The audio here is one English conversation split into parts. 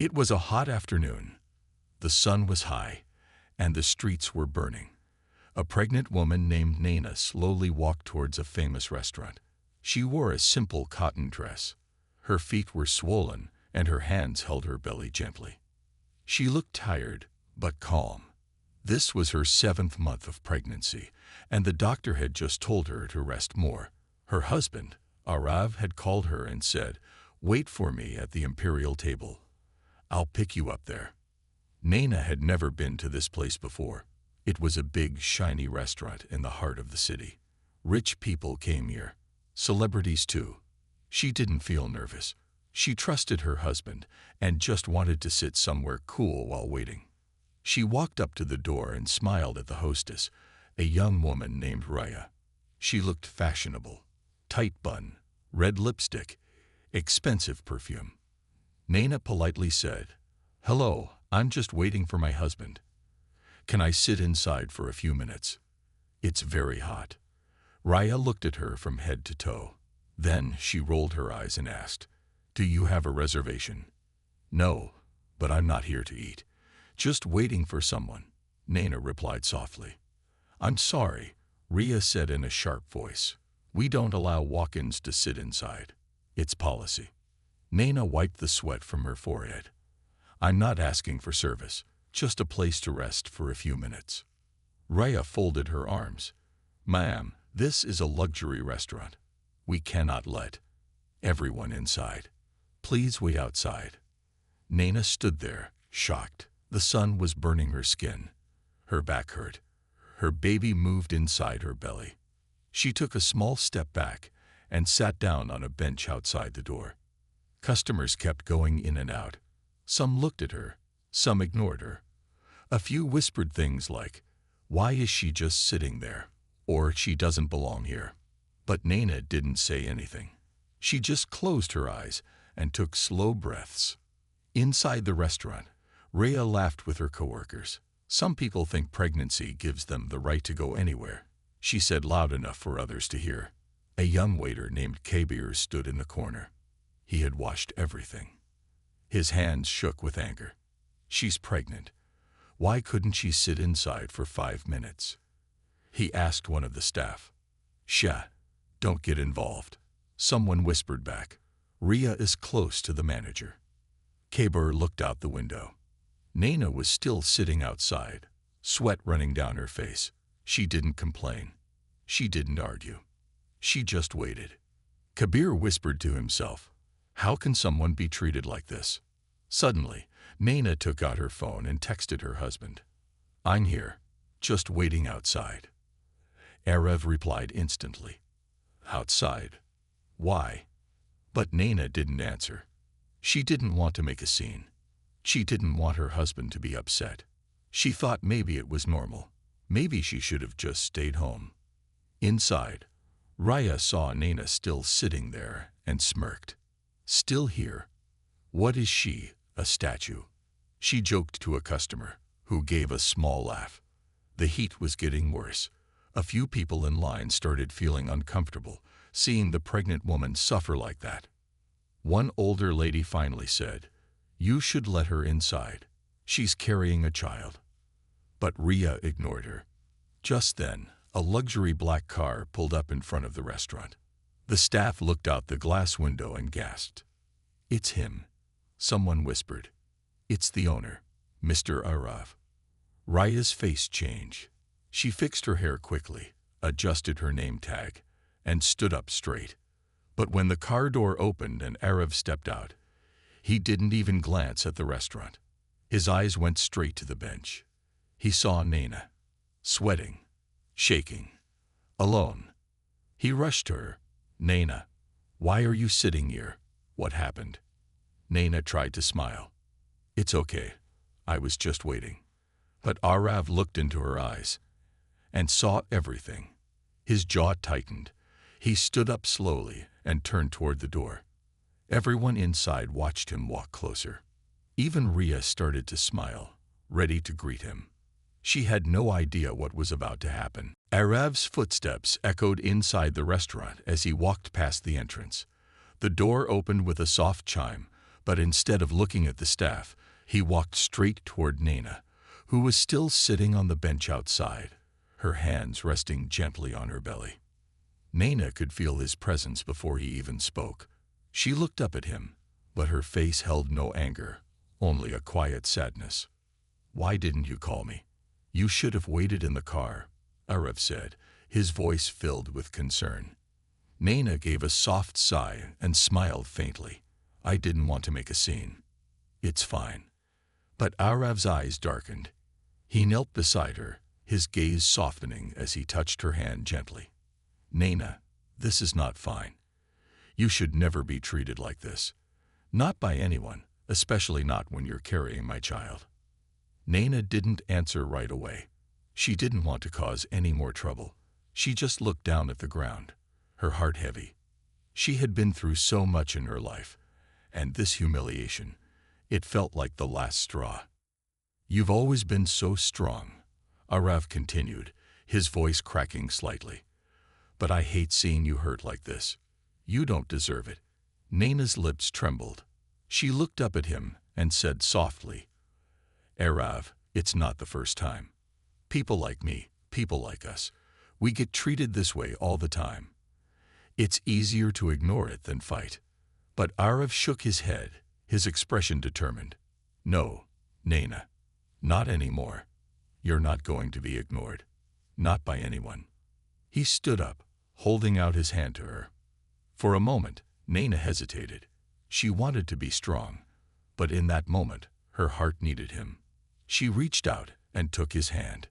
It was a hot afternoon. The sun was high, and the streets were burning. A pregnant woman named Nana slowly walked towards a famous restaurant. She wore a simple cotton dress. Her feet were swollen, and her hands held her belly gently. She looked tired, but calm. This was her 7th month of pregnancy, and the doctor had just told her to rest more. Her husband, Arav, had called her and said, "Wait for me at the imperial table. I'll pick you up there." Nana had never been to this place before. It was a big, shiny restaurant in the heart of the city. Rich people came here. Celebrities too. She didn't feel nervous. She trusted her husband and just wanted to sit somewhere cool while waiting. She walked up to the door and smiled at the hostess, a young woman named Raya. She looked fashionable. Tight bun, red lipstick, expensive perfume. Nana politely said, "Hello, I'm just waiting for my husband. Can I sit inside for a few minutes? It's very hot." Raya looked at her from head to toe. Then she rolled her eyes and asked, "Do you have a reservation?" "No, but I'm not here to eat. Just waiting for someone," Nana replied softly. "I'm sorry," Rhea said in a sharp voice. "We don't allow walk-ins to sit inside. It's policy." Nana wiped the sweat from her forehead. "I'm not asking for service, just a place to rest for a few minutes." Rhea folded her arms. "Ma'am, this is a luxury restaurant. We cannot let everyone inside. Please wait outside." Nana stood there, shocked. The sun was burning her skin. Her back hurt. Her baby moved inside her belly. She took a small step back and sat down on a bench outside the door. Customers kept going in and out. Some looked at her, some ignored her. A few whispered things like, "Why is she just sitting there?" or "She doesn't belong here." But Nana didn't say anything. She just closed her eyes and took slow breaths. Inside the restaurant, Rhea laughed with her coworkers. "Some people think pregnancy gives them the right to go anywhere," she said loud enough for others to hear. A young waiter named Kabir stood in the corner. He had watched everything. His hands shook with anger. "She's pregnant. Why couldn't she sit inside for 5 minutes?" He asked one of the staff. "Shh, don't get involved," someone whispered back. "Rhea is close to the manager." Kabir looked out the window. Nana was still sitting outside, sweat running down her face. She didn't complain. She didn't argue. She just waited. Kabir whispered to himself, "How can someone be treated like this?" Suddenly, Nana took out her phone and texted her husband. "I'm here, just waiting outside." Arav replied instantly. "Outside? Why?" But Nana didn't answer. She didn't want to make a scene. She didn't want her husband to be upset. She thought maybe it was normal. Maybe she should have just stayed home. Inside, Raya saw Nana still sitting there and smirked. Still here. What is she, a statue? She joked to a customer, who gave a small laugh. The heat was getting worse. A few people in line started feeling uncomfortable, seeing the pregnant woman suffer like that. One older lady finally said, "You should let her inside. She's carrying a child." But Rhea ignored her. Just then, a luxury black car pulled up in front of the restaurant. The staff looked out the glass window and gasped. "It's him," someone whispered. "It's the owner, Mr. Arav." Rya's face changed. She fixed her hair quickly, adjusted her name tag, and stood up straight. But when the car door opened and Arav stepped out, he didn't even glance at the restaurant. His eyes went straight to the bench. He saw Nana, sweating, shaking, alone. He rushed to her. "Nana, why are you sitting here? What happened?" Nana tried to smile. "It's okay. I was just waiting." But Arav looked into her eyes and saw everything. His jaw tightened. He stood up slowly and turned toward the door. Everyone inside watched him walk closer. Even Rhea started to smile, ready to greet him. She had no idea what was about to happen. Arav's footsteps echoed inside the restaurant as he walked past the entrance. The door opened with a soft chime, But instead of looking at the staff, he walked straight toward Nana, who was still sitting on the bench outside, her hands resting gently on her belly. Nana could feel his presence before he even spoke. She looked up at him, but her face held no anger, only a quiet sadness. "Why didn't you call me? You should have waited in the car," Arav said, his voice filled with concern. Nana gave a soft sigh and smiled faintly. "I didn't want to make a scene." "It's fine." But Arav's eyes darkened. He knelt beside her, his gaze softening as he touched her hand gently. "Nana, this is not fine. You should never be treated like this. Not by anyone, especially not when you're carrying my child." Nana didn't answer right away. She didn't want to cause any more trouble. She just looked down at the ground, her heart heavy. She had been through so much in her life, and this humiliation, it felt like the last straw. "You've always been so strong," Arav continued, his voice cracking slightly. "But I hate seeing you hurt like this. You don't deserve it." Nana's lips trembled. She looked up at him and said softly, "Arav, it's not the first time. People like me, people like us, we get treated this way all the time. It's easier to ignore it than fight." But Arav shook his head, his expression determined. "No, Nana, not anymore. You're not going to be ignored. Not by anyone." He stood up, holding out his hand to her. For a moment, Nana hesitated. She wanted to be strong, but in that moment, her heart needed him. She reached out and took his hand.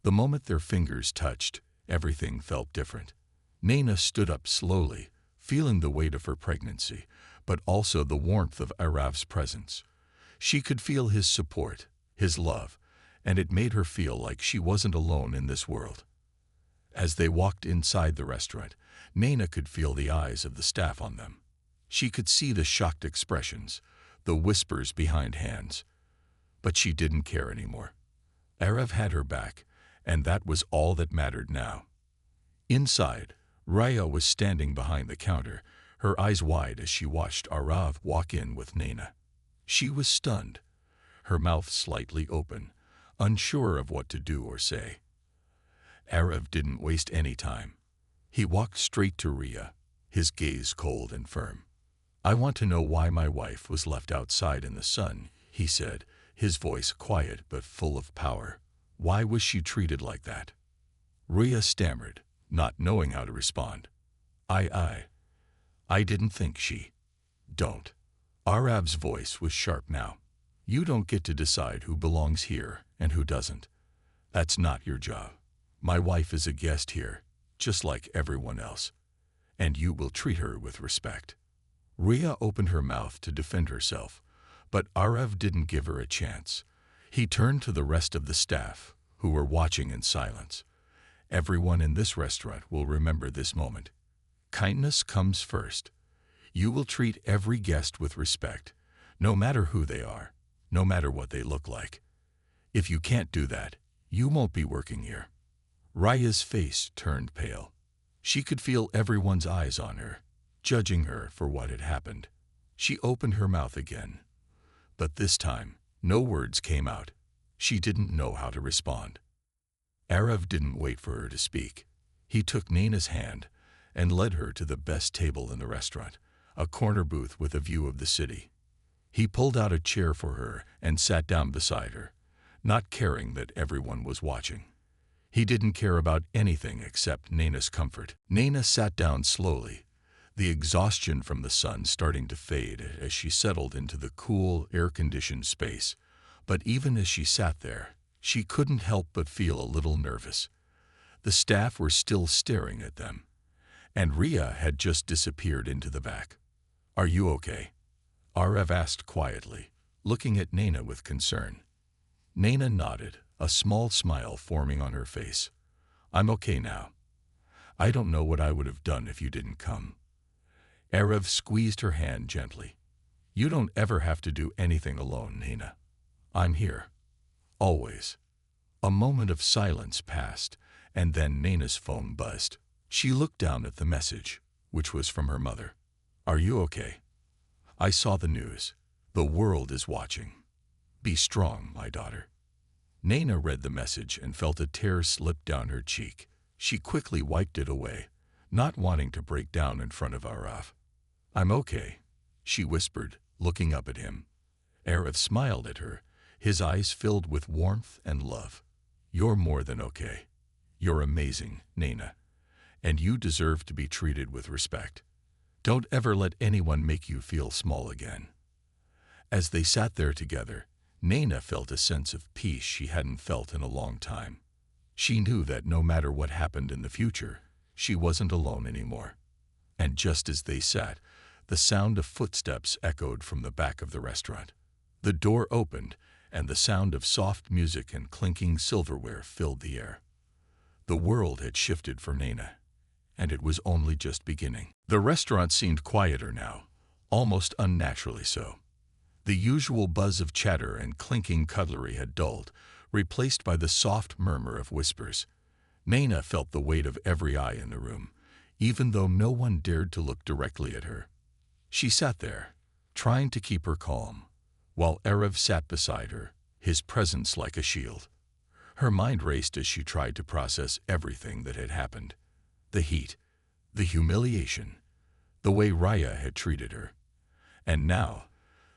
The moment their fingers touched, everything felt different. Nana stood up slowly, feeling the weight of her pregnancy, but also the warmth of Arav's presence. She could feel his support, his love, and it made her feel like she wasn't alone in this world. As they walked inside the restaurant, Nana could feel the eyes of the staff on them. She could see the shocked expressions, the whispers behind hands. But she didn't care anymore. Arav had her back, and that was all that mattered now. Inside, Raya was standing behind the counter, her eyes wide as she watched Arav walk in with Nana. She was stunned, her mouth slightly open, unsure of what to do or say. Arav didn't waste any time. He walked straight to Rhea, his gaze cold and firm. "I want to know why my wife was left outside in the sun," he said, his voice quiet but full of power. "Why was she treated like that?" Rhea stammered, not knowing how to respond. I didn't think she." "Don't." Arav's voice was sharp now. "You don't get to decide who belongs here and who doesn't. That's not your job. My wife is a guest here, just like everyone else, and you will treat her with respect." Rhea opened her mouth to defend herself, but Arav didn't give her a chance. He turned to the rest of the staff, who were watching in silence. "Everyone in this restaurant will remember this moment. Kindness comes first. You will treat every guest with respect, no matter who they are, no matter what they look like. If you can't do that, you won't be working here." Raya's face turned pale. She could feel everyone's eyes on her, judging her for what had happened. She opened her mouth again, but this time, no words came out. She didn't know how to respond. Arav didn't wait for her to speak. He took Nana's hand and led her to the best table in the restaurant, a corner booth with a view of the city. He pulled out a chair for her and sat down beside her, not caring that everyone was watching. He didn't care about anything except Nana's comfort. Nana sat down slowly, the exhaustion from the sun starting to fade as she settled into the cool, air-conditioned space. But even as she sat there, she couldn't help but feel a little nervous. The staff were still staring at them, and Rhea had just disappeared into the back. "Are you okay?" Arav asked quietly, looking at Nana with concern. Nana nodded, a small smile forming on her face. "I'm okay now. I don't know what I would have done if you didn't come." Arav squeezed her hand gently. "You don't ever have to do anything alone, Nana. I'm here. Always." A moment of silence passed, and then Nana's phone buzzed. She looked down at the message, which was from her mother. "Are you okay? I saw the news. The world is watching. Be strong, my daughter. Naina read the message and felt a tear slip down her cheek. She quickly wiped it away, not wanting to break down in front of Arav. I'm okay, she whispered, looking up at him. Arav smiled at her, his eyes filled with warmth and love. You're more than okay. You're amazing, Naina, and you deserve to be treated with respect. Don't ever let anyone make you feel small again. As they sat there together, Naina felt a sense of peace she hadn't felt in a long time. She knew that no matter what happened in the future, she wasn't alone anymore. And just as they sat, the sound of footsteps echoed from the back of the restaurant. The door opened, and the sound of soft music and clinking silverware filled the air. The world had shifted for Naina, and it was only just beginning. The restaurant seemed quieter now, almost unnaturally so. The usual buzz of chatter and clinking cutlery had dulled, replaced by the soft murmur of whispers. Naina felt the weight of every eye in the room, even though no one dared to look directly at her. She sat there, trying to keep her calm, while Arav sat beside her, his presence like a shield. Her mind raced as she tried to process everything that had happened. The heat, the humiliation, the way Raya had treated her. And now,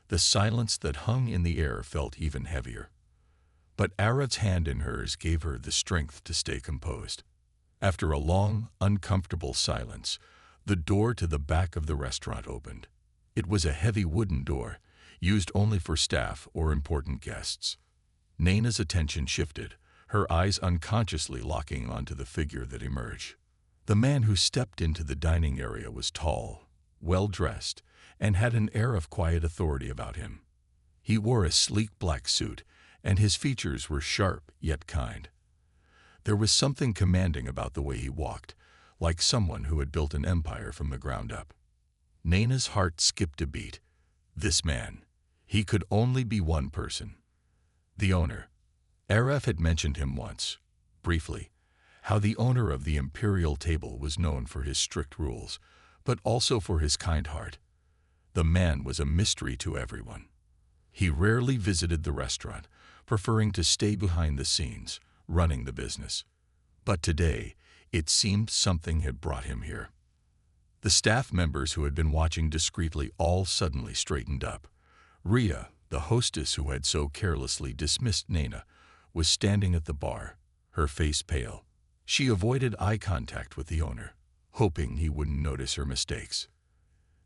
the silence that hung in the air felt even heavier. But Arav's hand in hers gave her the strength to stay composed. After a long, uncomfortable silence, the door to the back of the restaurant opened. It was a heavy wooden door, used only for staff or important guests. Naina's attention shifted, her eyes unconsciously locking onto the figure that emerged. The man who stepped into the dining area was tall, well-dressed, and had an air of quiet authority about him. He wore a sleek black suit, and his features were sharp yet kind. There was something commanding about the way he walked, like someone who had built an empire from the ground up. Naina's heart skipped a beat. This man, he could only be one person. The owner. Arav had mentioned him once, briefly, how the owner of the imperial table was known for his strict rules, but also for his kind heart. The man was a mystery to everyone. He rarely visited the restaurant, preferring to stay behind the scenes, running the business. But today, it seemed something had brought him here. The staff members who had been watching discreetly all suddenly straightened up. Rhea, the hostess who had so carelessly dismissed Naina, was standing at the bar, her face pale. She avoided eye contact with the owner, hoping he wouldn't notice her mistakes.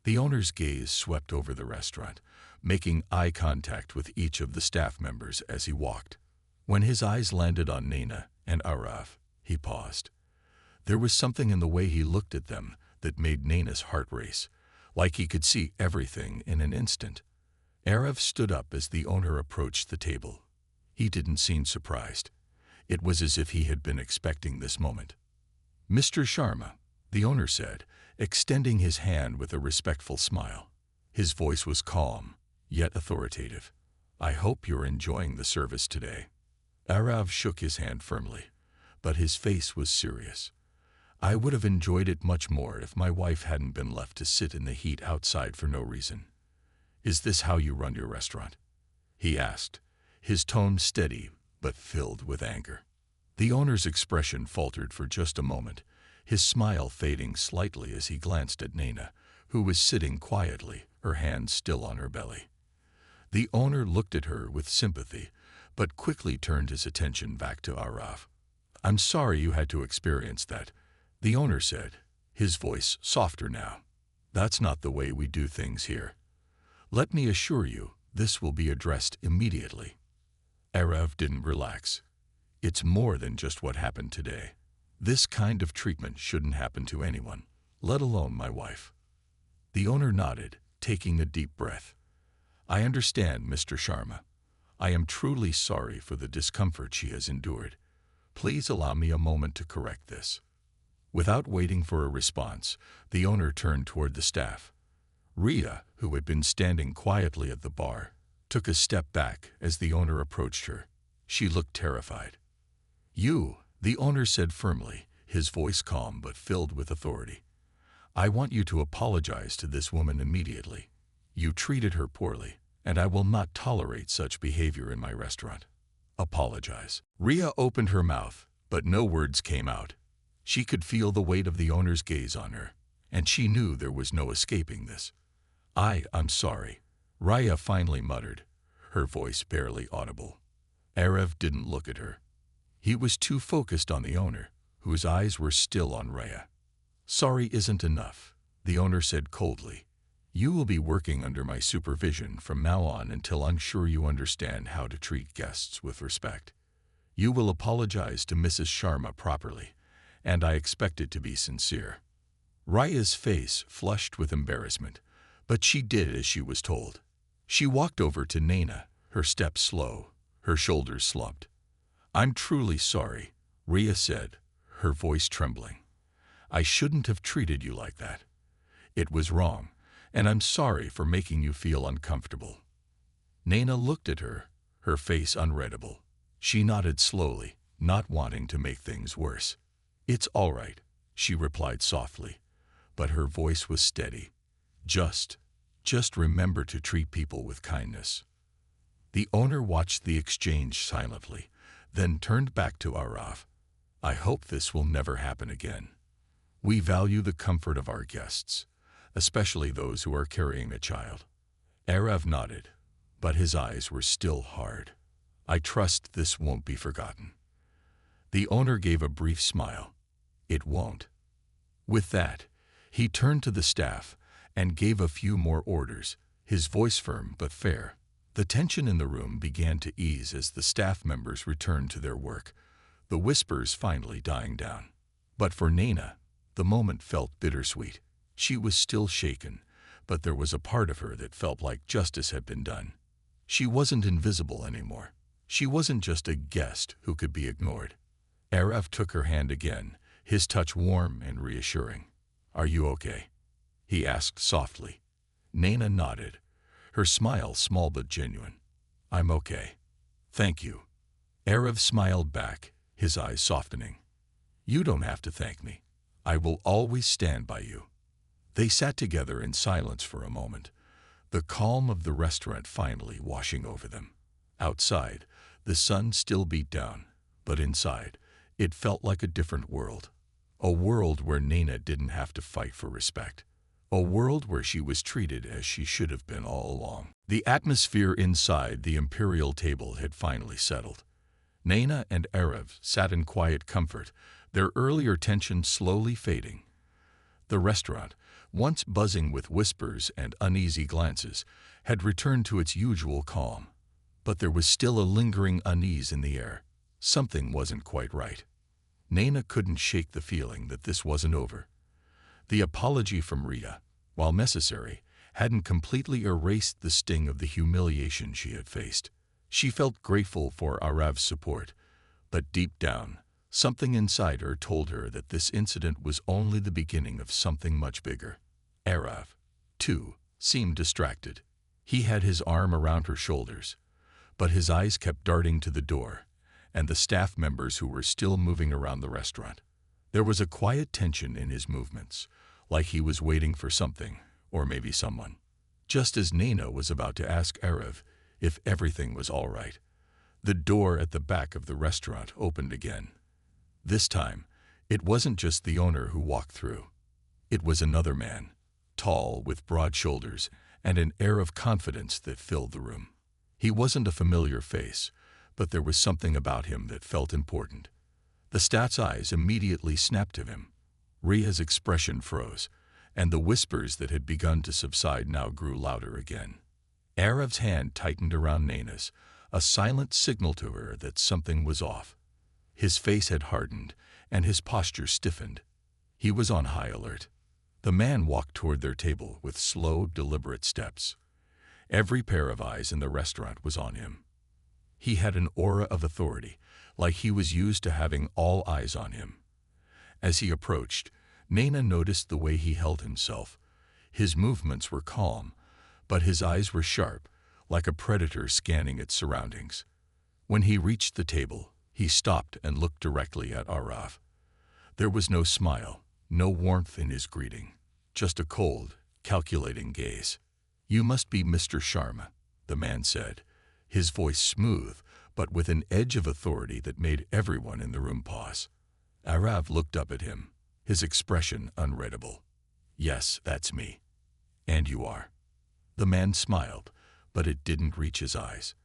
The owner's gaze swept over the restaurant, making eye contact with each of the staff members as he walked. When his eyes landed on Naina and Arav, he paused. There was something in the way he looked at them that made Naina's heart race, like he could see everything in an instant. Arav stood up as the owner approached the table. He didn't seem surprised. It was as if he had been expecting this moment. "Mr. Sharma," the owner said, extending his hand with a respectful smile. His voice was calm, yet authoritative. "I hope you're enjoying the service today." Arav shook his hand firmly, but his face was serious. "I would have enjoyed it much more if my wife hadn't been left to sit in the heat outside for no reason." "Is this how you run your restaurant?" he asked, his tone steady but filled with anger. The owner's expression faltered for just a moment, his smile fading slightly as he glanced at Naina, who was sitting quietly, her hands still on her belly. The owner looked at her with sympathy, but quickly turned his attention back to Arav. "I'm sorry you had to experience that," the owner said, his voice softer now. "That's not the way we do things here. Let me assure you, this will be addressed immediately." Arav didn't relax. "It's more than just what happened today. This kind of treatment shouldn't happen to anyone, let alone my wife." The owner nodded, taking a deep breath. "I understand, Mr. Sharma. I am truly sorry for the discomfort she has endured. Please allow me a moment to correct this." Without waiting for a response, the owner turned toward the staff. Rhea, who had been standing quietly at the bar, took a step back as the owner approached her. She looked terrified. "You," the owner said firmly, his voice calm but filled with authority. "I want you to apologize to this woman immediately. You treated her poorly, and I will not tolerate such behavior in my restaurant. Apologize. Ria opened her mouth, but no words came out. She could feel the weight of the owner's gaze on her, and she knew there was no escaping this. I'm sorry, Ria finally muttered, her voice barely audible. Arev didn't look at her. He was too focused on the owner, whose eyes were still on Ria. Sorry isn't enough, the owner said coldly. You will be working under my supervision from now on until I'm sure you understand how to treat guests with respect. You will apologize to Mrs. Sharma properly, and I expect it to be sincere. Ria's face flushed with embarrassment, but she did as she was told. She walked over to Naina, her steps slow, her shoulders slumped. I'm truly sorry, Ria said, her voice trembling. I shouldn't have treated you like that. It was wrong, and I'm sorry for making you feel uncomfortable. Naina looked at her, her face unreadable. She nodded slowly, not wanting to make things worse. It's all right, she replied softly, but her voice was steady. Just remember to treat people with kindness. The owner watched the exchange silently, then turned back to Arav. I hope this will never happen again. We value the comfort of our guests, especially those who are carrying a child. Arav nodded, but his eyes were still hard. I trust this won't be forgotten. The owner gave a brief smile. It won't. With that, he turned to the staff and gave a few more orders, his voice firm but fair. The tension in the room began to ease as the staff members returned to their work, the whispers finally dying down. But for Naina, the moment felt bittersweet. She was still shaken, but there was a part of her that felt like justice had been done. She wasn't invisible anymore. She wasn't just a guest who could be ignored. Arav took her hand again, his touch warm and reassuring. Are you okay? He asked softly. Naina nodded, her smile small but genuine. I'm okay. Thank you. Arav smiled back, his eyes softening. You don't have to thank me. I will always stand by you. They sat together in silence for a moment, the calm of the restaurant finally washing over them. Outside, the sun still beat down, but inside, it felt like a different world. A world where Naina didn't have to fight for respect. A world where she was treated as she should have been all along. The atmosphere inside the imperial table had finally settled. Naina and Arav sat in quiet comfort, their earlier tension slowly fading. The restaurant, once buzzing with whispers and uneasy glances, had returned to its usual calm. But there was still a lingering unease in the air. Something wasn't quite right. Naina couldn't shake the feeling that this wasn't over. The apology from Rita, while necessary, hadn't completely erased the sting of the humiliation she had faced. She felt grateful for Arav's support, but deep down, something inside her told her that this incident was only the beginning of something much bigger. Arav, too, seemed distracted. He had his arm around her shoulders, but his eyes kept darting to the door and the staff members who were still moving around the restaurant. There was a quiet tension in his movements, like he was waiting for something, or maybe someone. Just as Naina was about to ask Arav if everything was all right, the door at the back of the restaurant opened again. This time, it wasn't just the owner who walked through. It was another man, tall, with broad shoulders, and an air of confidence that filled the room. He wasn't a familiar face, but there was something about him that felt important. The staff's eyes immediately snapped to him. Ria's expression froze, and the whispers that had begun to subside now grew louder again. Arav's hand tightened around Naina's, a silent signal to her that something was off. His face had hardened, and his posture stiffened. He was on high alert. The man walked toward their table with slow, deliberate steps. Every pair of eyes in the restaurant was on him. He had an aura of authority, like he was used to having all eyes on him. As he approached, Naina noticed the way he held himself. His movements were calm, but his eyes were sharp, like a predator scanning its surroundings. When he reached the table, he stopped and looked directly at Arav. There was no smile, no warmth in his greeting, just a cold, calculating gaze. You must be Mr. Sharma, the man said, his voice smooth, but with an edge of authority that made everyone in the room pause. Arav looked up at him, his expression unreadable. Yes, that's me. And you are. The man smiled, but it didn't reach his eyes.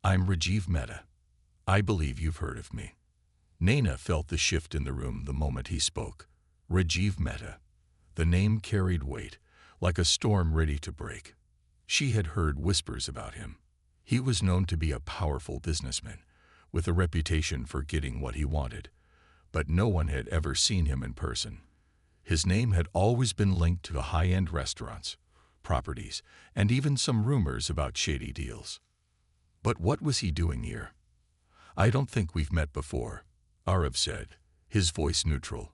I'm Rajiv Mehta. I believe you've heard of me. Naina felt the shift in the room the moment he spoke. Rajiv Mehta. The name carried weight, like a storm ready to break. She had heard whispers about him. He was known to be a powerful businessman, with a reputation for getting what he wanted, but no one had ever seen him in person. His name had always been linked to high-end restaurants, properties, and even some rumors about shady deals. But what was he doing here? I don't think we've met before, Arav said, his voice neutral,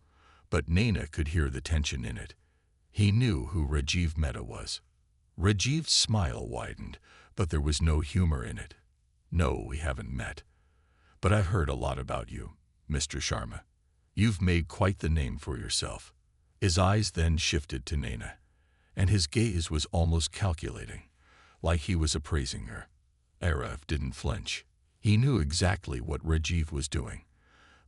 but Naina could hear the tension in it. He knew who Rajiv Mehta was. Rajiv's smile widened, but there was no humor in it. No, we haven't met. But I've heard a lot about you, Mr. Sharma. You've made quite the name for yourself. His eyes then shifted to Naina, and his gaze was almost calculating, like he was appraising her. Arav didn't flinch. He knew exactly what Rajiv was doing,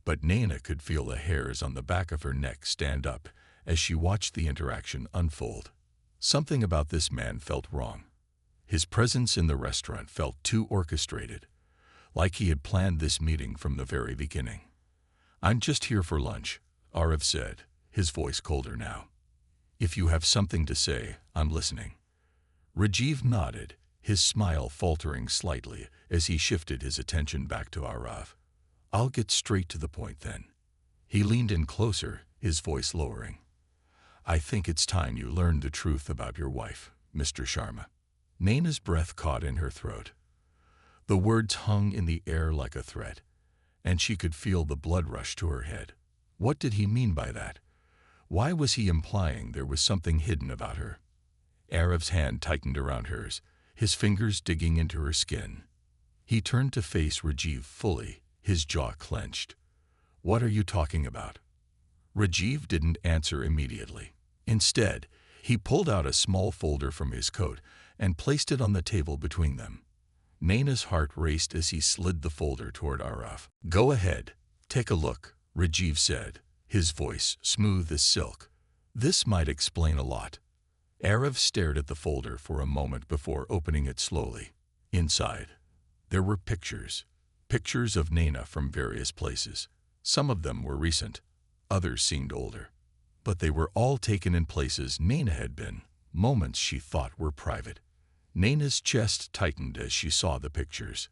but Naina could feel the hairs on the back of her neck stand up as she watched the interaction unfold. Something about this man felt wrong. His presence in the restaurant felt too orchestrated, like he had planned this meeting from the very beginning. I'm just here for lunch, Arav said, his voice colder now. If you have something to say, I'm listening. Rajiv nodded, his smile faltering slightly as he shifted his attention back to Arav. I'll get straight to the point then. He leaned in closer, his voice lowering. I think it's time you learned the truth about your wife, Mr. Sharma. Naina's breath caught in her throat. The words hung in the air like a threat, and she could feel the blood rush to her head. What did he mean by that? Why was he implying there was something hidden about her? Arav's hand tightened around hers, his fingers digging into her skin. He turned to face Rajiv fully, his jaw clenched. What are you talking about? Rajiv didn't answer immediately. Instead, he pulled out a small folder from his coat and placed it on the table between them. Naina's heart raced as he slid the folder toward Arav. Go ahead, take a look, Rajiv said, his voice smooth as silk. This might explain a lot. Arav stared at the folder for a moment before opening it slowly. Inside, there were pictures of Naina from various places. Some of them were recent, others seemed older. But they were all taken in places Naina had been, moments she thought were private. Naina's chest tightened as she saw the pictures.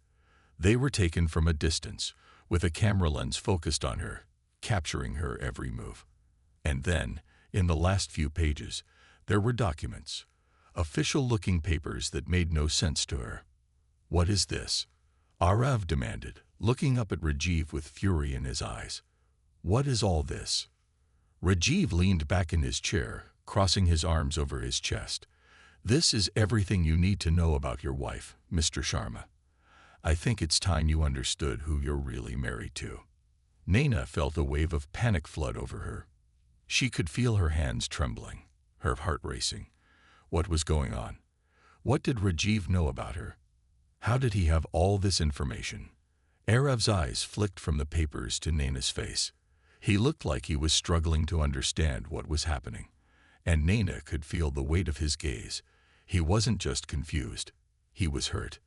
They were taken from a distance, with a camera lens focused on her, capturing her every move. And then, in the last few pages, there were documents, official-looking papers that made no sense to her. What is this? Arav demanded, looking up at Rajiv with fury in his eyes. What is all this? Rajiv leaned back in his chair, crossing his arms over his chest. This is everything you need to know about your wife, Mr. Sharma. I think it's time you understood who you're really married to. Naina felt a wave of panic flood over her. She could feel her hands trembling, her heart racing. What was going on? What did Rajiv know about her? How did he have all this information? Arav's eyes flicked from the papers to Naina's face. He looked like he was struggling to understand what was happening, and Naina could feel the weight of his gaze. He wasn't just confused. He was hurt.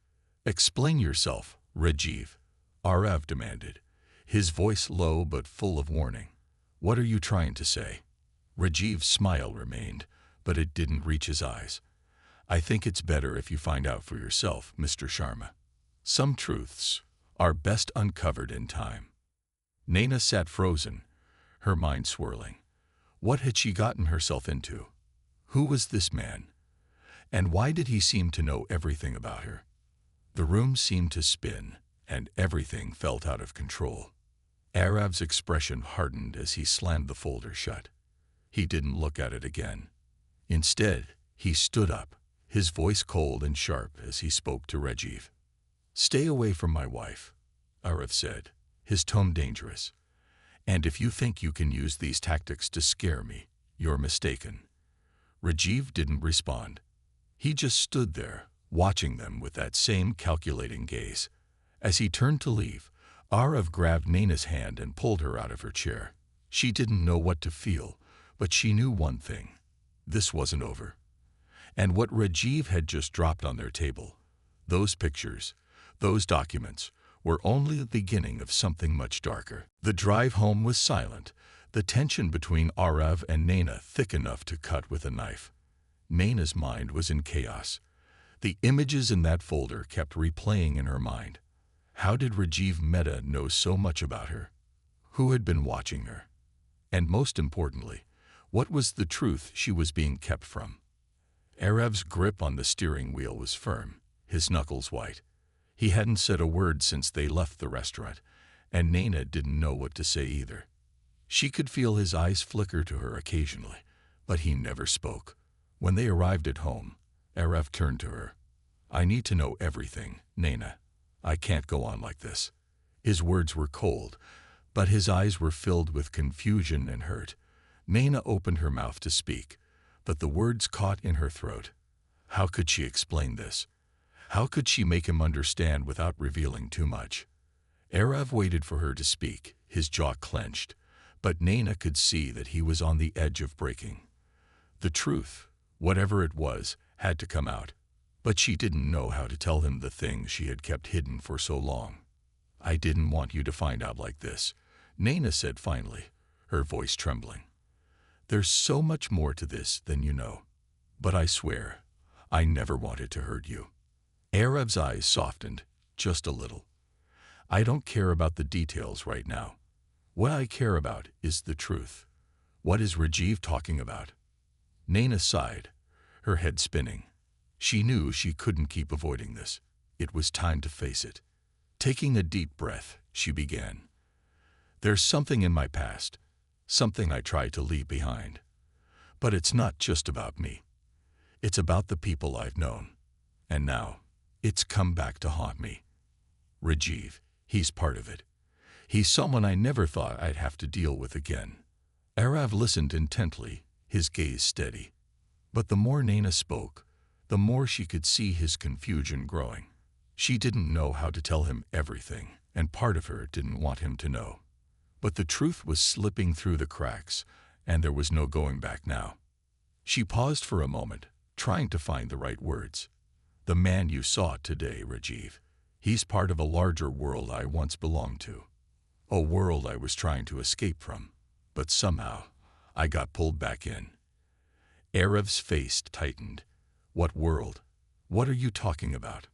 Explain yourself, Rajiv, Arav demanded, his voice low but full of warning. What are you trying to say? Rajiv's smile remained, but it didn't reach his eyes. I think it's better if you find out for yourself, Mr. Sharma. Some truths are best uncovered in time. Naina sat frozen, her mind swirling. What had she gotten herself into? Who was this man? And why did he seem to know everything about her? The room seemed to spin, and everything felt out of control. Arav's expression hardened as he slammed the folder shut. He didn't look at it again. Instead, he stood up, his voice cold and sharp as he spoke to Rajiv. Stay away from my wife, Arav said, his tone dangerous. And if you think you can use these tactics to scare me, you're mistaken. Rajiv didn't respond. He just stood there, watching them with that same calculating gaze. As he turned to leave, Arav grabbed Naina's hand and pulled her out of her chair. She didn't know what to feel, but she knew one thing. This wasn't over. And what Rajiv had just dropped on their table, those pictures, those documents, were only the beginning of something much darker. The drive home was silent, the tension between Arav and Naina thick enough to cut with a knife. Naina's mind was in chaos. The images in that folder kept replaying in her mind. How did Rajiv Mehta know so much about her? Who had been watching her? And most importantly, what was the truth she was being kept from? Arav's grip on the steering wheel was firm, his knuckles white. He hadn't said a word since they left the restaurant, and Naina didn't know what to say either. She could feel his eyes flicker to her occasionally, but he never spoke. When they arrived at home, Arav turned to her. "I need to know everything, Naina. I can't go on like this." His words were cold, but his eyes were filled with confusion and hurt. Naina opened her mouth to speak, but the words caught in her throat. How could she explain this? How could she make him understand without revealing too much? Arav waited for her to speak, his jaw clenched, but Naina could see that he was on the edge of breaking. The truth, whatever it was, had to come out, but she didn't know how to tell him the things she had kept hidden for so long. "I didn't want you to find out like this," Naina said finally, her voice trembling. "There's so much more to this than you know, but I swear, I never wanted to hurt you." Arav's eyes softened, just a little. "I don't care about the details right now. What I care about is the truth. What is Rajiv talking about?" Naina sighed, her head spinning. She knew she couldn't keep avoiding this. It was time to face it. Taking a deep breath, she began. "There's something in my past, something I tried to leave behind. But it's not just about me. It's about the people I've known. And now, it's come back to haunt me. Rajiv, he's part of it. He's someone I never thought I'd have to deal with again." Arav listened intently, his gaze steady. But the more Naina spoke, the more she could see his confusion growing. She didn't know how to tell him everything, and part of her didn't want him to know. But the truth was slipping through the cracks, and there was no going back now. She paused for a moment, trying to find the right words. "The man you saw today, Rajiv, he's part of a larger world I once belonged to. A world I was trying to escape from, but somehow I got pulled back in." Arav's face tightened. "What world? What are you talking about?"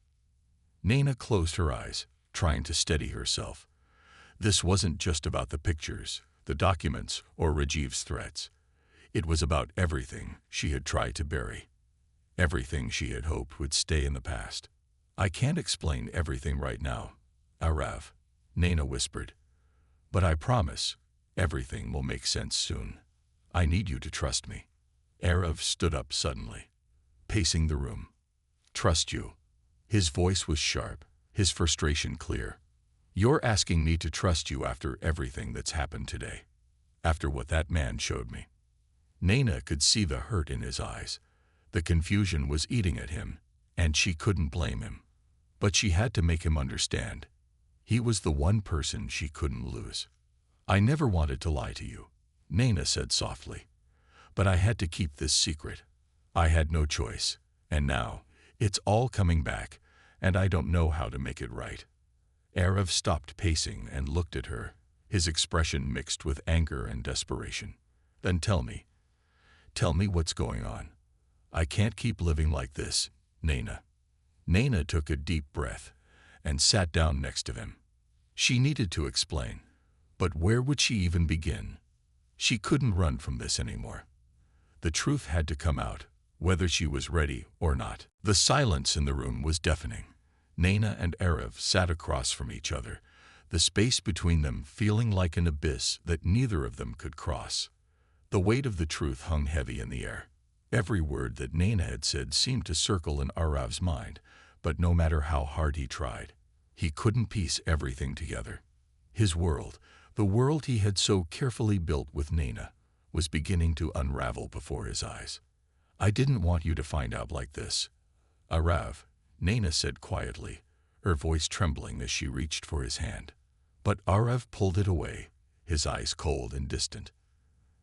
Naina closed her eyes, trying to steady herself. This wasn't just about the pictures, the documents, or Rajiv's threats. It was about everything she had tried to bury. Everything she had hoped would stay in the past. "I can't explain everything right now, Arav," Naina whispered. "But I promise, everything will make sense soon. I need you to trust me." Arav stood up suddenly, pacing the room. "Trust you?" His voice was sharp, his frustration clear. "You're asking me to trust you after everything that's happened today, after what that man showed me." Naina could see the hurt in his eyes. The confusion was eating at him, and she couldn't blame him. But she had to make him understand. He was the one person she couldn't lose. "I never wanted to lie to you," Naina said softly. "But I had to keep this secret. I had no choice, and now it's all coming back, and I don't know how to make it right." Arav stopped pacing and looked at her, his expression mixed with anger and desperation. "Then tell me what's going on. I can't keep living like this, Naina." Naina took a deep breath and sat down next to him. She needed to explain, but where would she even begin? She couldn't run from this anymore. The truth had to come out, whether she was ready or not. The silence in the room was deafening. Naina and Arav sat across from each other, the space between them feeling like an abyss that neither of them could cross. The weight of the truth hung heavy in the air. Every word that Naina had said seemed to circle in Arav's mind, but no matter how hard he tried, he couldn't piece everything together. His world, the world he had so carefully built with Naina, was beginning to unravel before his eyes. "I didn't want you to find out like this, Arav," Naina said quietly, her voice trembling as she reached for his hand. But Arav pulled it away, his eyes cold and distant.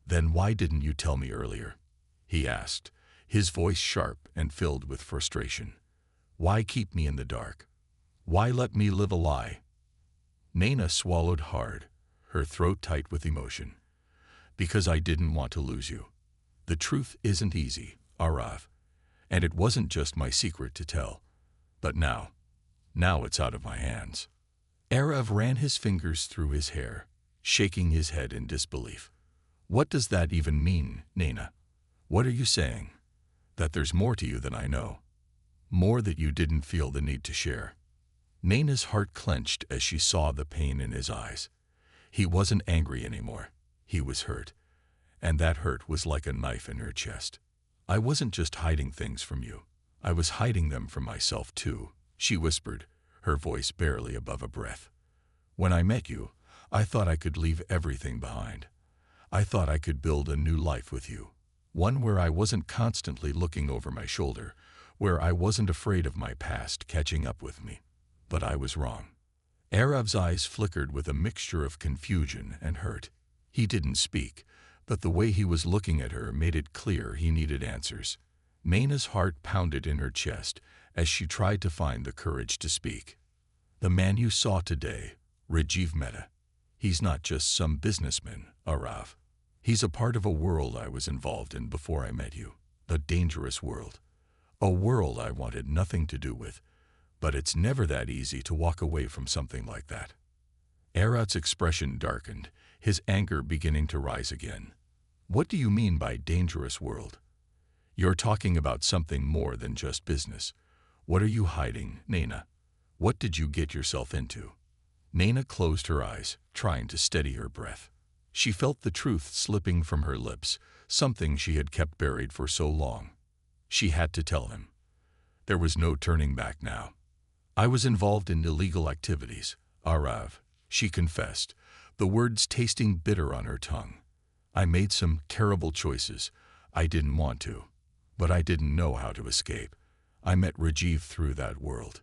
"Then why didn't you tell me earlier?" he asked, his voice sharp and filled with frustration. "Why keep me in the dark? Why let me live a lie?" Naina swallowed hard, her throat tight with emotion. "Because I didn't want to lose you. The truth isn't easy, Arav. And it wasn't just my secret to tell. But now it's out of my hands." Arav ran his fingers through his hair, shaking his head in disbelief. "What does that even mean, Naina? What are you saying? That there's more to you than I know? More that you didn't feel the need to share?" Naina's heart clenched as she saw the pain in his eyes. He wasn't angry anymore. He was hurt. And that hurt was like a knife in her chest. "I wasn't just hiding things from you. I was hiding them from myself too," she whispered, her voice barely above a breath. "When I met you, I thought I could leave everything behind. I thought I could build a new life with you, one where I wasn't constantly looking over my shoulder, where I wasn't afraid of my past catching up with me. But I was wrong." Arav's eyes flickered with a mixture of confusion and hurt. He didn't speak, but the way he was looking at her made it clear he needed answers. Naina's heart pounded in her chest as she tried to find the courage to speak. "The man you saw today, Rajiv Mehta, he's not just some businessman, Arav. He's a part of a world I was involved in before I met you. A dangerous world. A world I wanted nothing to do with. But it's never that easy to walk away from something like that." Arav's expression darkened, his anger beginning to rise again. "What do you mean by dangerous world? You're talking about something more than just business. What are you hiding, Naina? What did you get yourself into?" Naina closed her eyes, trying to steady her breath. She felt the truth slipping from her lips, something she had kept buried for so long. She had to tell him. There was no turning back now. "I was involved in illegal activities, Arav," she confessed, the words tasting bitter on her tongue. "I made some terrible choices. I didn't want to. But I didn't know how to escape. I met Rajiv through that world.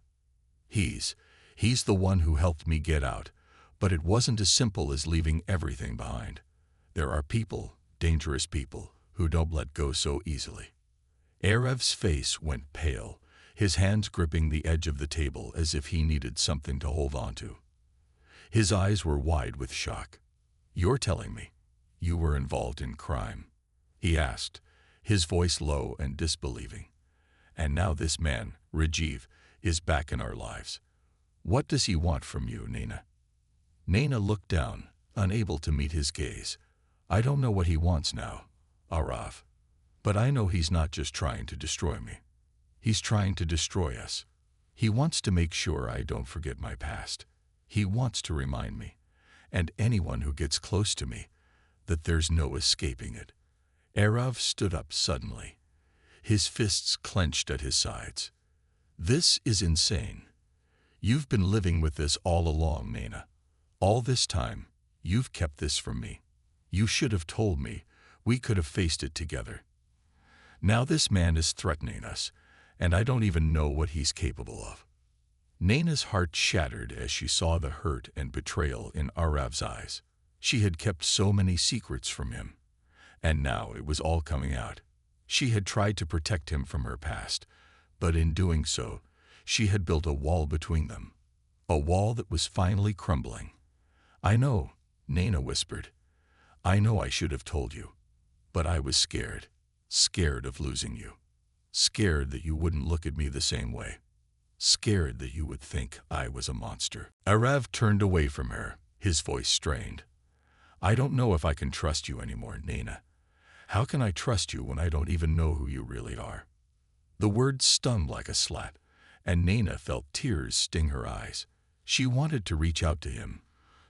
He's the one who helped me get out. But it wasn't as simple as leaving everything behind. There are people, dangerous people, who don't let go so easily." Arav's face went pale, his hands gripping the edge of the table as if he needed something to hold on to. His eyes were wide with shock. "You're telling me you were involved in crime?" he asked, his voice low and disbelieving. "And now this man, Rajiv, is back in our lives. What does he want from you, Naina?" Naina looked down, unable to meet his gaze. "I don't know what he wants now, Arav. But I know he's not just trying to destroy me. He's trying to destroy us. He wants to make sure I don't forget my past. He wants to remind me, and anyone who gets close to me, that there's no escaping it." Arav stood up suddenly, his fists clenched at his sides. "This is insane. You've been living with this all along, Naina. All this time, you've kept this from me. You should have told me. We could have faced it together. Now this man is threatening us, and I don't even know what he's capable of." Naina's heart shattered as she saw the hurt and betrayal in Arav's eyes. She had kept so many secrets from him, and now it was all coming out. She had tried to protect him from her past, but in doing so, she had built a wall between them, a wall that was finally crumbling. "I know," Naina whispered. "I know I should have told you, but I was scared. Scared of losing you. Scared that you wouldn't look at me the same way. Scared that you would think I was a monster." Arav turned away from her, his voice strained. "I don't know if I can trust you anymore, Naina. How can I trust you when I don't even know who you really are?" The words stung like a slat, and Naina felt tears sting her eyes. She wanted to reach out to him,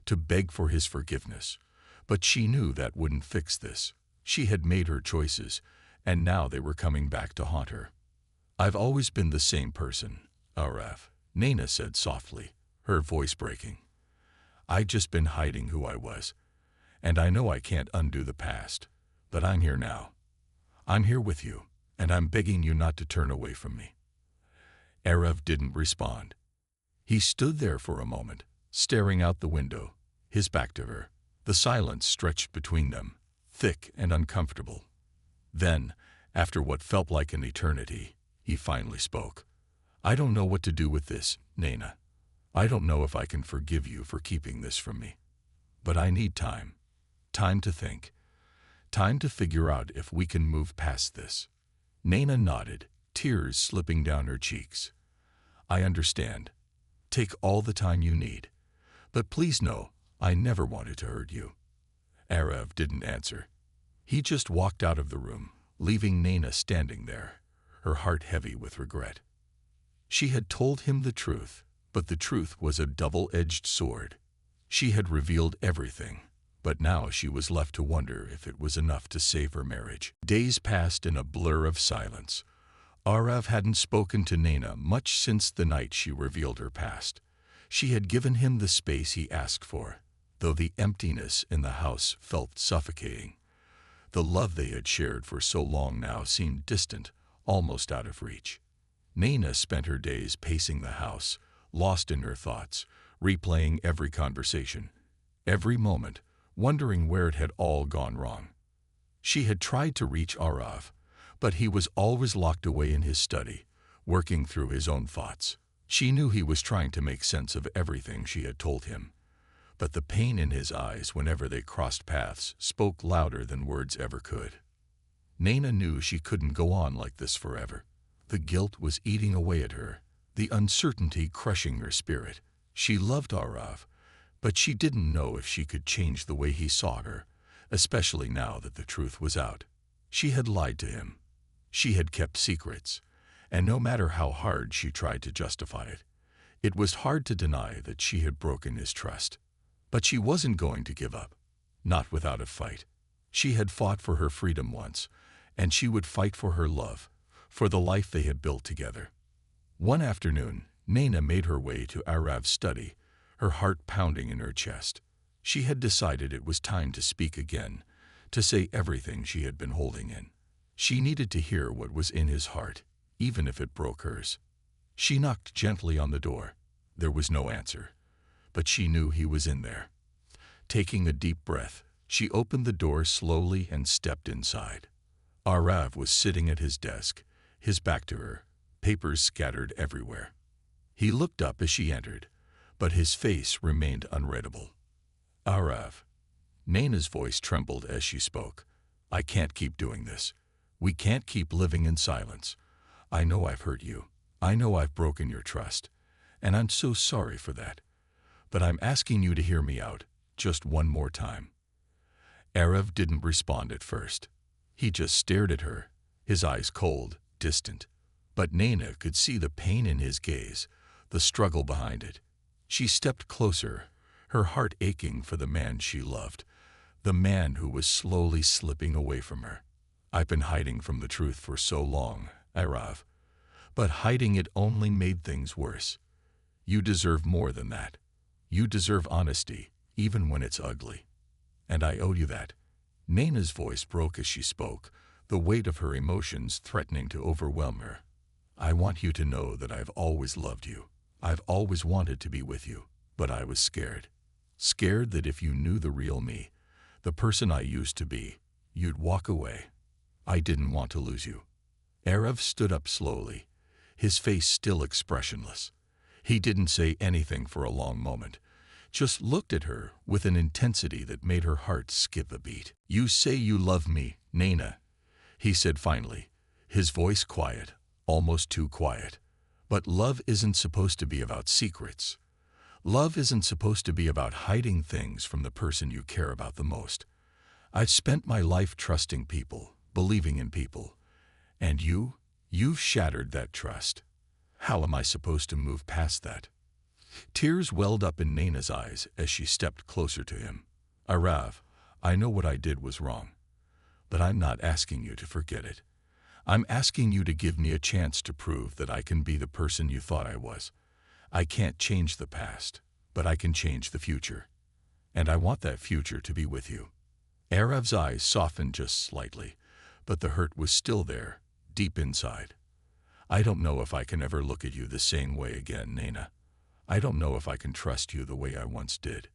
to beg for his forgiveness, but she knew that wouldn't fix this. She had made her choices, and now they were coming back to haunt her. "I've always been the same person, Arav," Naina said softly, her voice breaking. "I've just been hiding who I was, and I know I can't undo the past, but I'm here now. I'm here with you, and I'm begging you not to turn away from me." Arav didn't respond. He stood there for a moment, staring out the window, his back to her. The silence stretched between them, thick and uncomfortable. Then, after what felt like an eternity, he finally spoke. "I don't know what to do with this, Naina. I don't know if I can forgive you for keeping this from me. But I need time. Time to think. Time to figure out if we can move past this." Naina nodded, tears slipping down her cheeks. "I understand. Take all the time you need. But please know, I never wanted to hurt you." Arav didn't answer. He just walked out of the room, leaving Naina standing there, her heart heavy with regret. She had told him the truth, but the truth was a double-edged sword. She had revealed everything, but now she was left to wonder if it was enough to save her marriage. Days passed in a blur of silence. Arav hadn't spoken to Naina much since the night she revealed her past. She had given him the space he asked for, though the emptiness in the house felt suffocating. The love they had shared for so long now seemed distant, almost out of reach. Naina spent her days pacing the house, lost in her thoughts, replaying every conversation, every moment, wondering where it had all gone wrong. She had tried to reach Arav, but he was always locked away in his study, working through his own thoughts. She knew he was trying to make sense of everything she had told him, but the pain in his eyes whenever they crossed paths spoke louder than words ever could. Naina knew she couldn't go on like this forever. The guilt was eating away at her, the uncertainty crushing her spirit. She loved Arav, but she didn't know if she could change the way he saw her, especially now that the truth was out. She had lied to him. She had kept secrets, and no matter how hard she tried to justify it, it was hard to deny that she had broken his trust. But she wasn't going to give up, not without a fight. She had fought for her freedom once, and she would fight for her love, for the life they had built together. One afternoon, Naina made her way to Arav's study, her heart pounding in her chest. She had decided it was time to speak again, to say everything she had been holding in. She needed to hear what was in his heart, even if it broke hers. She knocked gently on the door. There was no answer, but she knew he was in there. Taking a deep breath, she opened the door slowly and stepped inside. Arav was sitting at his desk, his back to her, papers scattered everywhere. He looked up as she entered, but his face remained unreadable. "Arav." Naina's voice trembled as she spoke. "I can't keep doing this. We can't keep living in silence. I know I've hurt you. I know I've broken your trust, and I'm so sorry for that. But I'm asking you to hear me out, just one more time." Arav didn't respond at first. He just stared at her, his eyes cold, distant. But Naina could see the pain in his gaze, the struggle behind it. She stepped closer, her heart aching for the man she loved, the man who was slowly slipping away from her. "I've been hiding from the truth for so long, Arav, but hiding it only made things worse. You deserve more than that. You deserve honesty, even when it's ugly. And I owe you that." Naina's voice broke as she spoke, the weight of her emotions threatening to overwhelm her. "I want you to know that I've always loved you. I've always wanted to be with you, but I was scared. Scared that if you knew the real me, the person I used to be, you'd walk away. I didn't want to lose you." Arav stood up slowly, his face still expressionless. He didn't say anything for a long moment, just looked at her with an intensity that made her heart skip a beat. "You say you love me, Naina," he said finally, his voice quiet, almost too quiet. "But love isn't supposed to be about secrets. Love isn't supposed to be about hiding things from the person you care about the most. I've spent my life trusting people, believing in people. And you've shattered that trust. How am I supposed to move past that?" Tears welled up in Naina's eyes as she stepped closer to him. "Arav, I know what I did was wrong, but I'm not asking you to forget it. I'm asking you to give me a chance to prove that I can be the person you thought I was. I can't change the past, but I can change the future. And I want that future to be with you." Arav's eyes softened just slightly, but the hurt was still there, deep inside. I don't know if I can ever look at you the same way again, Nana. I don't know if I can trust you the way I once did.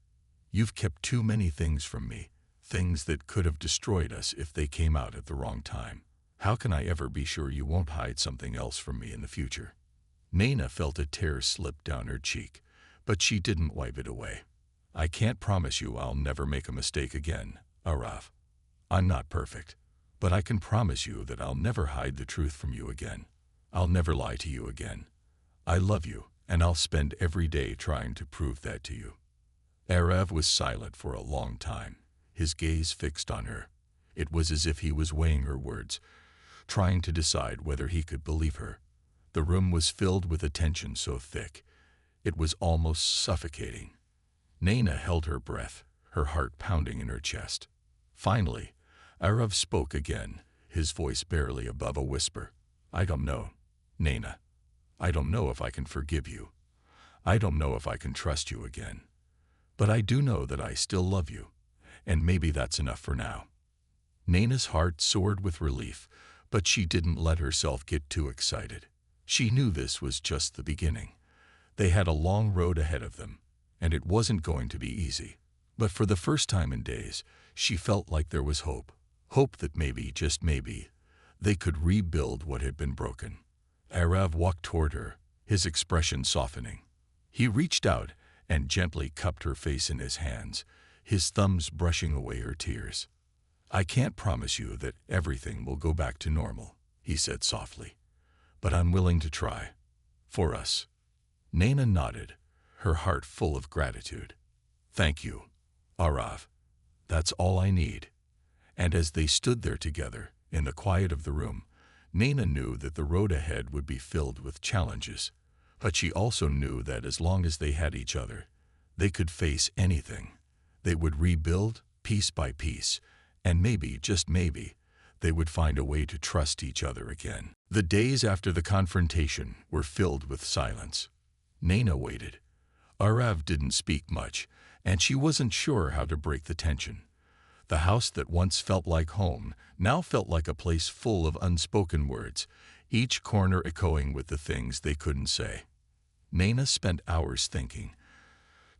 You've kept too many things from me, things that could have destroyed us if they came out at the wrong time. How can I ever be sure you won't hide something else from me in the future? Nana felt a tear slip down her cheek, but she didn't wipe it away. I can't promise you I'll never make a mistake again, Arav. I'm not perfect, but I can promise you that I'll never hide the truth from you again. I'll never lie to you again. I love you, and I'll spend every day trying to prove that to you. Arav was silent for a long time, his gaze fixed on her. It was as if he was weighing her words, trying to decide whether he could believe her. The room was filled with a tension so thick, it was almost suffocating. Nana held her breath, her heart pounding in her chest. Finally, Arav spoke again, his voice barely above a whisper. I don't know, Nana. I don't know if I can forgive you. I don't know if I can trust you again. But I do know that I still love you, and maybe that's enough for now. Nana's heart soared with relief, but she didn't let herself get too excited. She knew this was just the beginning. They had a long road ahead of them, and it wasn't going to be easy. But for the first time in days, she felt like there was hope. Hope that maybe, just maybe, they could rebuild what had been broken. Arav walked toward her, his expression softening. He reached out and gently cupped her face in his hands, his thumbs brushing away her tears. I can't promise you that everything will go back to normal, he said softly, but I'm willing to try. For us. Nana nodded, her heart full of gratitude. Thank you, Arav. That's all I need. And as they stood there together, in the quiet of the room, Nana knew that the road ahead would be filled with challenges, but she also knew that as long as they had each other, they could face anything. They would rebuild piece by piece, and maybe, just maybe, they would find a way to trust each other again. The days after the confrontation were filled with silence. Nana waited. Arav didn't speak much, and she wasn't sure how to break the tension. The house that once felt like home now felt like a place full of unspoken words, each corner echoing with the things they couldn't say. Nana spent hours thinking,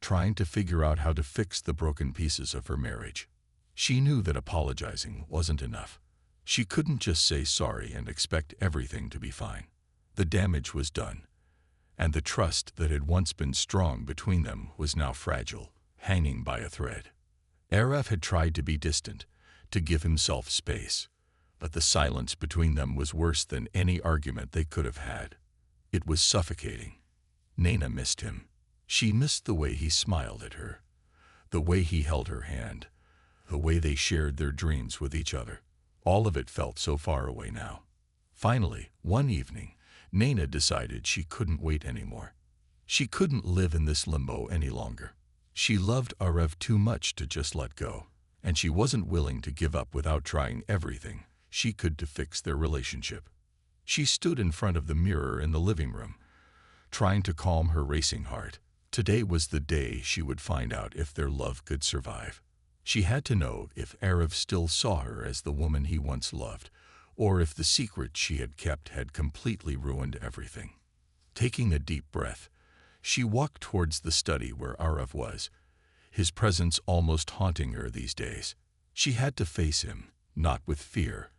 trying to figure out how to fix the broken pieces of her marriage. She knew that apologizing wasn't enough. She couldn't just say sorry and expect everything to be fine. The damage was done, and the trust that had once been strong between them was now fragile, hanging by a thread. Arav had tried to be distant, to give himself space, but the silence between them was worse than any argument they could have had. It was suffocating. Nana missed him. She missed the way he smiled at her, the way he held her hand, the way they shared their dreams with each other. All of it felt so far away now. Finally, one evening, Nana decided she couldn't wait anymore. She couldn't live in this limbo any longer. She loved Arav too much to just let go, and she wasn't willing to give up without trying everything she could to fix their relationship. She stood in front of the mirror in the living room, trying to calm her racing heart. Today was the day she would find out if their love could survive. She had to know if Arav still saw her as the woman he once loved, or if the secret she had kept had completely ruined everything. Taking a deep breath, she walked towards the study where Arav was, his presence almost haunting her these days. She had to face him, not with fear,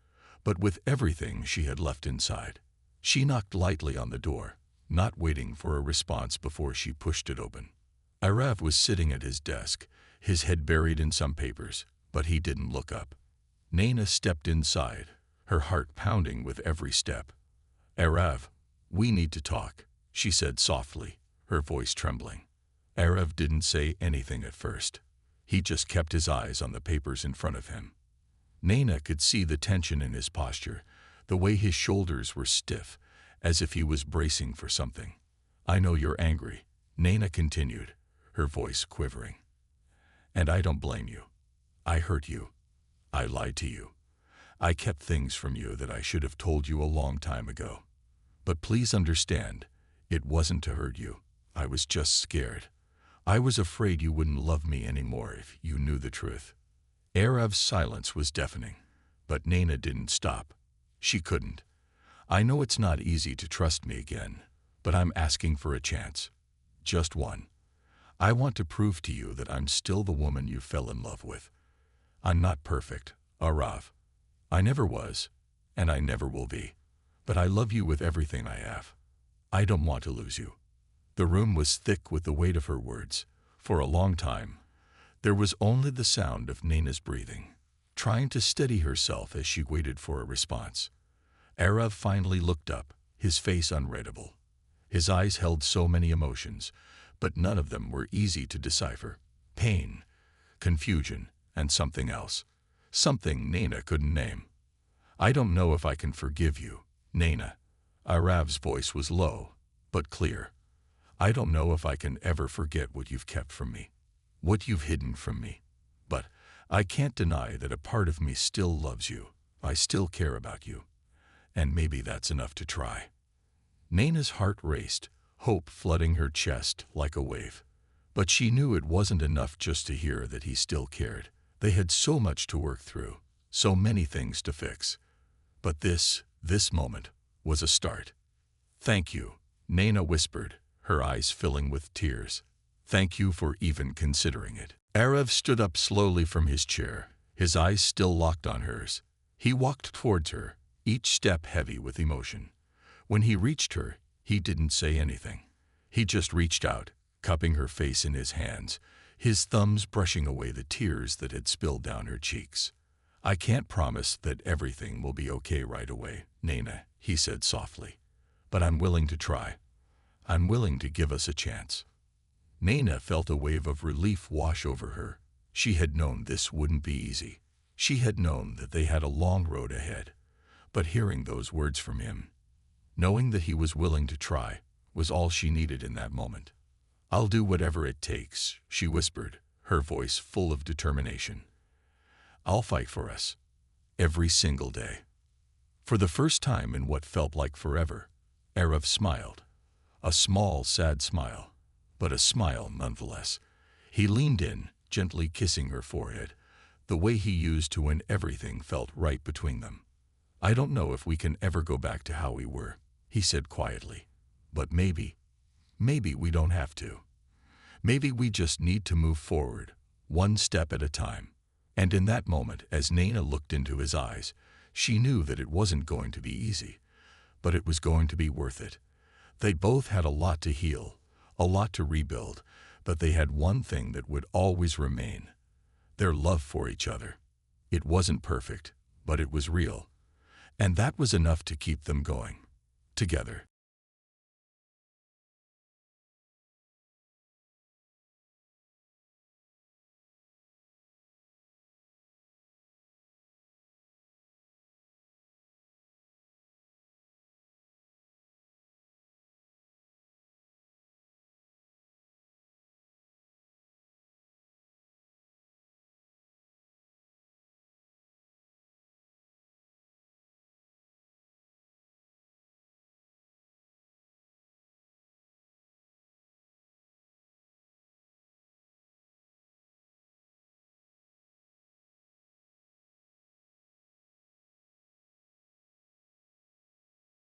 but with everything she had left inside. She knocked lightly on the door, not waiting for a response before she pushed it open. Arav was sitting at his desk, his head buried in some papers, but he didn't look up. Nana stepped inside, her heart pounding with every step. Arav, we need to talk, she said softly, her voice trembling. Arav didn't say anything at first. He just kept his eyes on the papers in front of him. Nana could see the tension in his posture, the way his shoulders were stiff, as if he was bracing for something. I know you're angry, Nana continued, her voice quivering. And I don't blame you. I hurt you. I lied to you. I kept things from you that I should have told you a long time ago. But please understand, it wasn't to hurt you. I was just scared. I was afraid you wouldn't love me anymore if you knew the truth. Arav's silence was deafening, but Nana didn't stop. She couldn't. I know it's not easy to trust me again, but I'm asking for a chance. Just one. I want to prove to you that I'm still the woman you fell in love with. I'm not perfect, Arav. I never was, and I never will be. But I love you with everything I have. I don't want to lose you." The room was thick with the weight of her words. For a long time, there was only the sound of Naina's breathing, trying to steady herself as she waited for a response. Arav finally looked up, his face unreadable. His eyes held so many emotions, but none of them were easy to decipher. Pain, confusion, and something else. Something Naina couldn't name. "I don't know if I can forgive you, Naina." Arav's voice was low, but clear. "I don't know if I can ever forget what you've kept from me, what you've hidden from me. But I can't deny that a part of me still loves you. I still care about you. And maybe that's enough to try." Naina's heart raced, hope flooding her chest like a wave. But she knew it wasn't enough just to hear that he still cared. They had so much to work through, so many things to fix. But this moment was a start. "Thank you," Naina whispered, her eyes filling with tears. "Thank you for even considering it." Arav stood up slowly from his chair, his eyes still locked on hers. He walked towards her, each step heavy with emotion. When he reached her, he didn't say anything. He just reached out, cupping her face in his hands, his thumbs brushing away the tears that had spilled down her cheeks. "I can't promise that everything will be okay right away, Naina," he said softly. "But I'm willing to try. I'm willing to give us a chance." Naina felt a wave of relief wash over her. She had known this wouldn't be easy. She had known that they had a long road ahead. But hearing those words from him, knowing that he was willing to try, was all she needed in that moment. "I'll do whatever it takes," she whispered, her voice full of determination. "I'll fight for us, every single day." For the first time in what felt like forever, Arav smiled. A small, sad smile, but a smile nonetheless. He leaned in, gently kissing her forehead, the way he used to when everything felt right between them. "I don't know if we can ever go back to how we were," he said quietly. "But maybe we don't have to. Maybe we just need to move forward, one step at a time." And in that moment, as Naina looked into his eyes, she knew that it wasn't going to be easy, but it was going to be worth it. They both had a lot to heal, a lot to rebuild, but they had one thing that would always remain: their love for each other. It wasn't perfect, but it was real. And that was enough to keep them going, together.